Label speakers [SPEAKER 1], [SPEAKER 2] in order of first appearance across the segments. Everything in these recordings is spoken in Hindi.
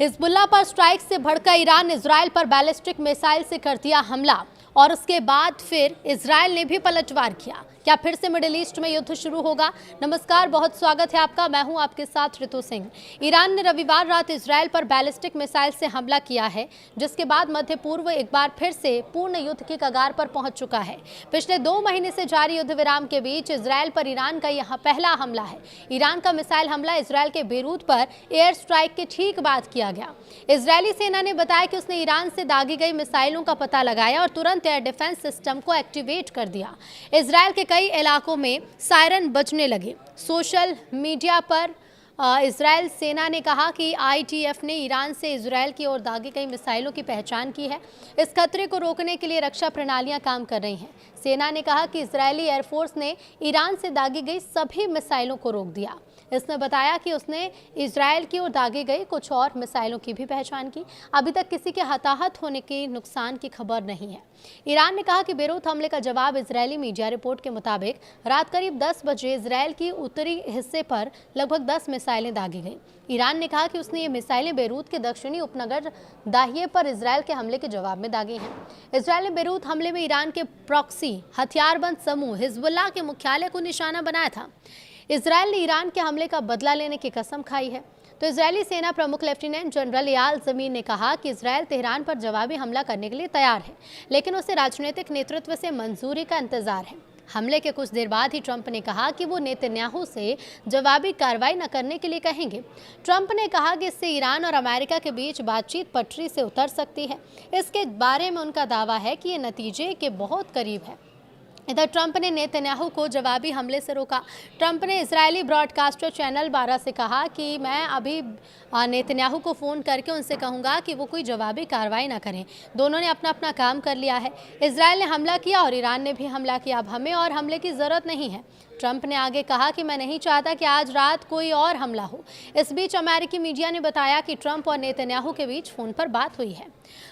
[SPEAKER 1] हिजबुल्लाह पर स्ट्राइक से भड़का ईरान ने इजराइल पर बैलिस्टिक मिसाइल से कर दिया हमला और उसके बाद फिर इजराइल ने भी पलटवार किया। क्या फिर से मिडिल ईस्ट में युद्ध शुरू होगा? नमस्कार, बहुत स्वागत है आपका। मैं हूं आपके साथ ऋतु सिंह। ईरान ने रविवार रात इजराइल पर बैलिस्टिक मिसाइल से हमला किया है, जिसके बाद मध्य पूर्व एक बार फिर से पूर्ण युद्ध की कगार पर पहुंच चुका है। पिछले 2 महीने से जारी युद्ध विराम के बीच इजराइल पर ईरान का यह पहला हमला है। ईरान का मिसाइल हमला इजराइल के बेरूत पर एयर स्ट्राइक के ठीक बाद किया गया। इजरायली सेना ने बताया कि उसने ईरान से दागी गई मिसाइलों का पता लगाया और तुरंत एयर डिफेंस सिस्टम को एक्टिवेट कर दिया। इजराइल के कई इलाकों में सायरन बजने लगे। सोशल मीडिया पर इजरायल सेना ने कहा कि IDF ने ईरान से इजरायल की ओर दागी गई मिसाइलों की पहचान की है। इस खतरे को रोकने के लिए रक्षा प्रणालियां काम कर रही हैं। सेना ने कहा कि इजरायली एयरफोर्स ने ईरान से दागी गई सभी मिसाइलों को रोक दिया। इसने बताया कि उसने इजरायल की ओर दागी गई कुछ और मिसाइलों की भी पहचान की। अभी तक किसी के हताहत होने के नुकसान की खबर नहीं है। ईरान ने कहा कि बेरूत हमले का जवाब इजरायली मीडिया रिपोर्ट के मुताबिक रात करीब 10 बजे इजरायल की उत्तरी हिस्से पर लगभग 10 मिसाइलें दागी गई। ईरान ने कहा कि उसने ये मिसाइलें बेरूत के दक्षिणी उपनगर दाहिए पर इजरायल के हमले के जवाब में दागी हैं। इजरायल ने बेरूत हमले में ईरान के प्रॉक्सी हथियारबंद समूह हिजबुल्लाह के मुख्यालय को निशाना बनाया था। इजरायल ने ईरान के हमले का बदला लेने की कसम खाई है। तो इजरायली सेना प्रमुख लेफ्टिनेंट जनरल एयाल ज़मीर ने कहा कि इजरायल तेहरान पर जवाबी हमला करने के लिए तैयार है, लेकिन उसे राजनीतिक नेतृत्व से मंजूरी का इंतजार है। हमले के कुछ देर बाद ही ट्रंप ने कहा कि वो नेतन्याहू से जवाबी कार्रवाई न करने के लिए कहेंगे। ट्रंप ने कहा कि इससे ईरान और अमेरिका के बीच बातचीत पटरी से उतर सकती है। इसके बारे में उनका दावा है कि ये नतीजे के बहुत करीब है। इधर ट्रंप ने नेतन्याहू को जवाबी हमले से रोका। ट्रंप ने इजरायली ब्रॉडकास्टर चैनल 12 से कहा कि मैं अभी नेतन्याहू को फ़ोन करके उनसे कहूँगा कि वो कोई जवाबी कार्रवाई ना करें। दोनों ने अपना अपना काम कर लिया है। इजरायल ने हमला किया और ईरान ने भी हमला किया। अब हमें और हमले की ज़रूरत नहीं है। ट्रंप ने आगे कहा कि मैं नहीं चाहता कि आज रात कोई और हमला हो। इस बीच अमेरिकी मीडिया ने बताया कि ट्रंप और नेतन्याहू के बीच फ़ोन पर बात हुई है।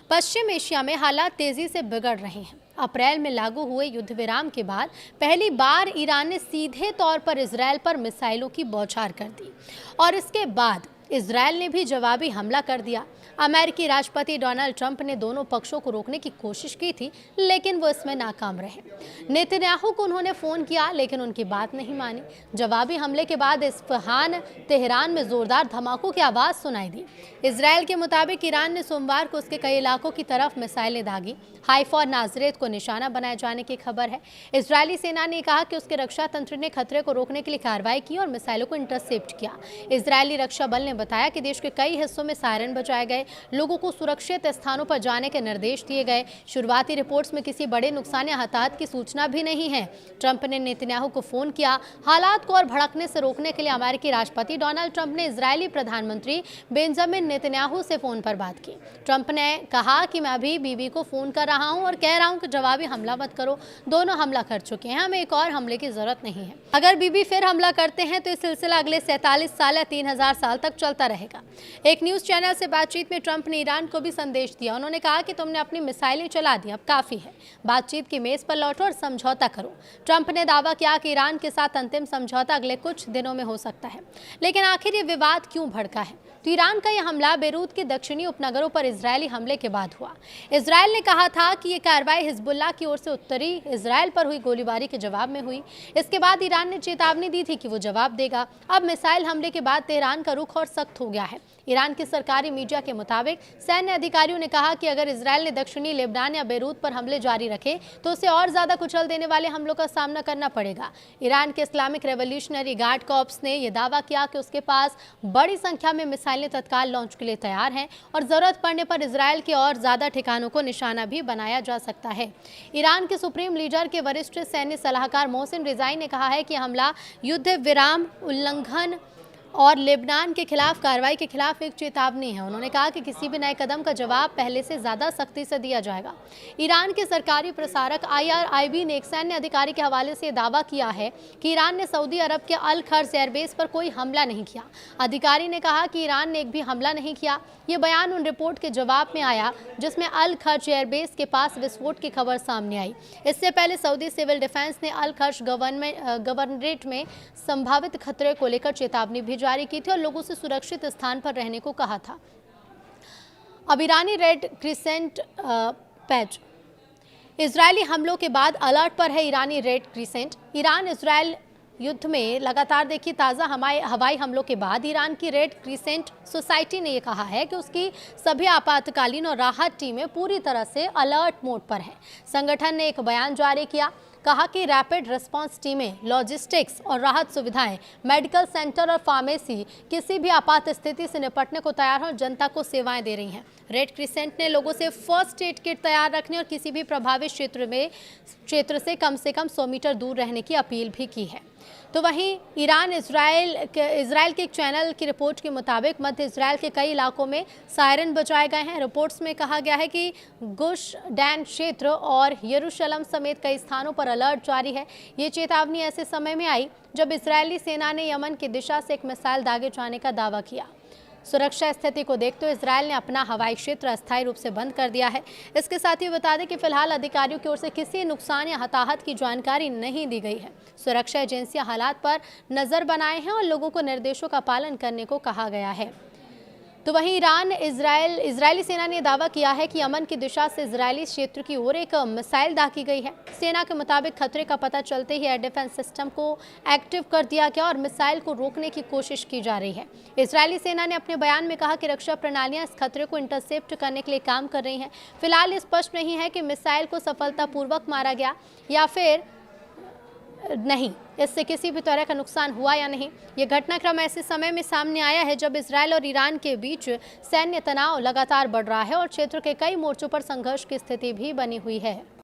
[SPEAKER 1] पश्चिम एशिया में हालात तेज़ी से बिगड़ रहे हैं। अप्रैल में लागू हुए युद्ध विराम के बाद पहली बार ईरान ने सीधे तौर पर इजरायल पर मिसाइलों की बौछार कर दी और इसके बाद इजरायल ने भी जवाबी हमला कर दिया। अमेरिकी राष्ट्रपति डोनाल्ड ट्रंप ने दोनों पक्षों को रोकने की कोशिश की थी, लेकिन वो इसमें नाकाम रहे। नेतन्याहू को उन्होंने फ़ोन किया, लेकिन उनकी बात नहीं मानी। जवाबी हमले के बाद इस्फहान, तेहरान में ज़ोरदार धमाकों की आवाज़ सुनाई दी। इजरायल के मुताबिक ईरान ने सोमवार को उसके कई इलाकों की तरफ मिसाइलें दागी। हाइफा और नाजरेत को निशाना बनाए जाने की खबर है। इजरायली सेना ने कहा कि उसके रक्षा तंत्र ने खतरे को रोकने के लिए कार्रवाई की और मिसाइलों को इंटरसेप्ट किया। इजरायली रक्षा बल ने बताया कि देश के कई हिस्सों में सायरन बजाए गए, लोगों को सुरक्षित स्थानों पर जाने के निर्देश दिए गए। शुरुआती रिपोर्ट्स में किसी बड़े नुकसान या हताहत की सूचना भी नहीं है। ट्रंप ने नेतन्याहू को फ़ोन किया। हालात को और भड़कने से रोकने के लिए अमेरिकी राष्ट्रपति डोनाल्ड ट्रंप ने इजरायली प्रधानमंत्री बेंजामिन नेतन्याहू से फ़ोन पर बात की। ट्रंप ने कहा कि मैं अभी बीबी को फ़ोन कर रहा हूं और कह रहा हूं कि जवाबी हमला मत करो। दोनों हमला कर चुके हैं, हमें एक और हमले की ज़रूरत नहीं है। अगर बीबी फिर हमला करते हैं तो ये सिलसिला अगले 47 साल या 3000 साल तक चलता रहेगा। एक न्यूज़ चैनल से बातचीत में ट्रंप ने ईरान को भी संदेश दिया। उन्होंने कहा कि तुमने अपनी मिसाइलें चला दी, अब काफ़ी है। बातचीत की मेज़ पर लौटो और समझौता करो। ट्रंप ने दावा किया कि ईरान के साथ अंतिम समझौता अगले कुछ दिनों में हो सकता है। लेकिन आखिर ये विवाद क्यों भड़का है? तो ईरान का यह हमला बेरूत के दक्षिणी उपनगरों पर इजरायली हमले के बाद हुआ। इजरायल ने कहा था कि ये कार्रवाई हिजबुल्लाह की ओर से उत्तरी इजरायल पर हुई गोलीबारी के जवाब में हुई। इसके बाद ईरान ने चेतावनी दी थी कि वो जवाब देगा। अब मिसाइल हमले के बाद तेहरान का रुख और सख्त हो गया है। ईरान की सरकारी मीडिया के मुताबिक सैन्य अधिकारियों ने कहा कि अगर इजरायल ने दक्षिणी लेबनान या बेरूत पर हमले जारी रखे तो उसे और ज़्यादा कुचल देने वाले हमलों का सामना करना पड़ेगा। ईरान के इस्लामिक रेवोल्यूशनरी गार्ड कॉर्प्स ने यह दावा किया कि उसके पास बड़ी संख्या में मिसाइलें तत्काल लॉन्च के लिए तैयार हैं और ज़रूरत पड़ने पर इजरायल के और ज़्यादा ठिकानों को निशाना भी बनाया जा सकता है। ईरान के सुप्रीम लीडर के वरिष्ठ सैन्य सलाहकार मोहसिन रिजाई ने कहा है कि हमला युद्ध विराम उल्लंघन और लेबनान के खिलाफ कार्रवाई के खिलाफ एक चेतावनी है। उन्होंने कहा कि किसी भी नए कदम का जवाब पहले से ज़्यादा सख्ती से दिया जाएगा। ईरान के सरकारी प्रसारक IRIB ने एक सैन्य अधिकारी के हवाले से दावा किया है कि ईरान ने सऊदी अरब के अल खर्ज एयरबेस पर कोई हमला नहीं किया। अधिकारी ने कहा कि ईरान ने एक भी हमला नहीं किया। ये बयान उन रिपोर्ट के जवाब में आया जिसमें अल खर्ज एयरबेस के पास विस्फोट की खबर सामने आई। इससे पहले सऊदी सिविल डिफेंस ने अल खर्ज गवर्नरेट में संभावित खतरे को लेकर चेतावनी भी जारी की थी और लोगों से सुरक्षित स्थान पर रहने को कहा था। अब ईरानी रेड क्रिसेंट पैच। इजरायली हमलों के बाद अलर्ट पर है ईरानी रेड क्रिसेंट। ईरान इजरायल युद्ध में लगातार देखिए ताज़ा हवाई हमलों के बाद ईरान की रेड क्रिसेंट सोसाइटी ने यह कहा है कि उसकी सभी आपातकालीन और राहत टीमें पूरी तरह से अलर्ट मोड पर हैं। संगठन ने एक बयान जारी किया, कहा कि रैपिड रिस्पांस टीमें, लॉजिस्टिक्स और राहत सुविधाएं, मेडिकल सेंटर और फार्मेसी किसी भी आपात स्थिति से निपटने को तैयार हैं और जनता को सेवाएं दे रही हैं। रेड क्रिसेंट ने लोगों से फर्स्ट एड किट तैयार रखने और किसी भी प्रभावित क्षेत्र से कम 100 मीटर दूर रहने की अपील भी की है। तो वहीं इजराइल के एक चैनल की रिपोर्ट के मुताबिक मध्य इजराइल के कई इलाकों में सायरन बजाए गए हैं। रिपोर्ट्स में कहा गया है कि गुश डैन क्षेत्र और यरूशलेम समेत कई स्थानों पर अलर्ट जारी है। ये चेतावनी ऐसे समय में आई जब इजरायली सेना ने यमन की दिशा से एक मिसाइल दागे जाने का दावा किया। सुरक्षा स्थिति को देखते हुए इजरायल ने अपना हवाई क्षेत्र अस्थायी रूप से बंद कर दिया है। इसके साथ ही बता दें कि फिलहाल अधिकारियों की ओर से किसी नुकसान या हताहत की जानकारी नहीं दी गई है। सुरक्षा एजेंसियां हालात पर नजर बनाए हैं और लोगों को निर्देशों का पालन करने को कहा गया है। तो वहीं इजरायली सेना ने दावा किया है कि यमन की दिशा से इजरायली क्षेत्र की ओर एक मिसाइल दागी गई है। सेना के मुताबिक खतरे का पता चलते ही एयर डिफेंस सिस्टम को एक्टिव कर दिया गया और मिसाइल को रोकने की कोशिश की जा रही है। इजरायली सेना ने अपने बयान में कहा कि रक्षा प्रणालियां इस खतरे को इंटरसेप्ट करने के लिए काम कर रही हैं। फिलहाल स्पष्ट नहीं है कि मिसाइल को सफलतापूर्वक मारा गया या फिर नहीं, इससे किसी भी तरह का नुकसान हुआ या नहीं। ये घटनाक्रम ऐसे समय में सामने आया है जब इजरायल और ईरान के बीच सैन्य तनाव लगातार बढ़ रहा है और क्षेत्र के कई मोर्चों पर संघर्ष की स्थिति भी बनी हुई है।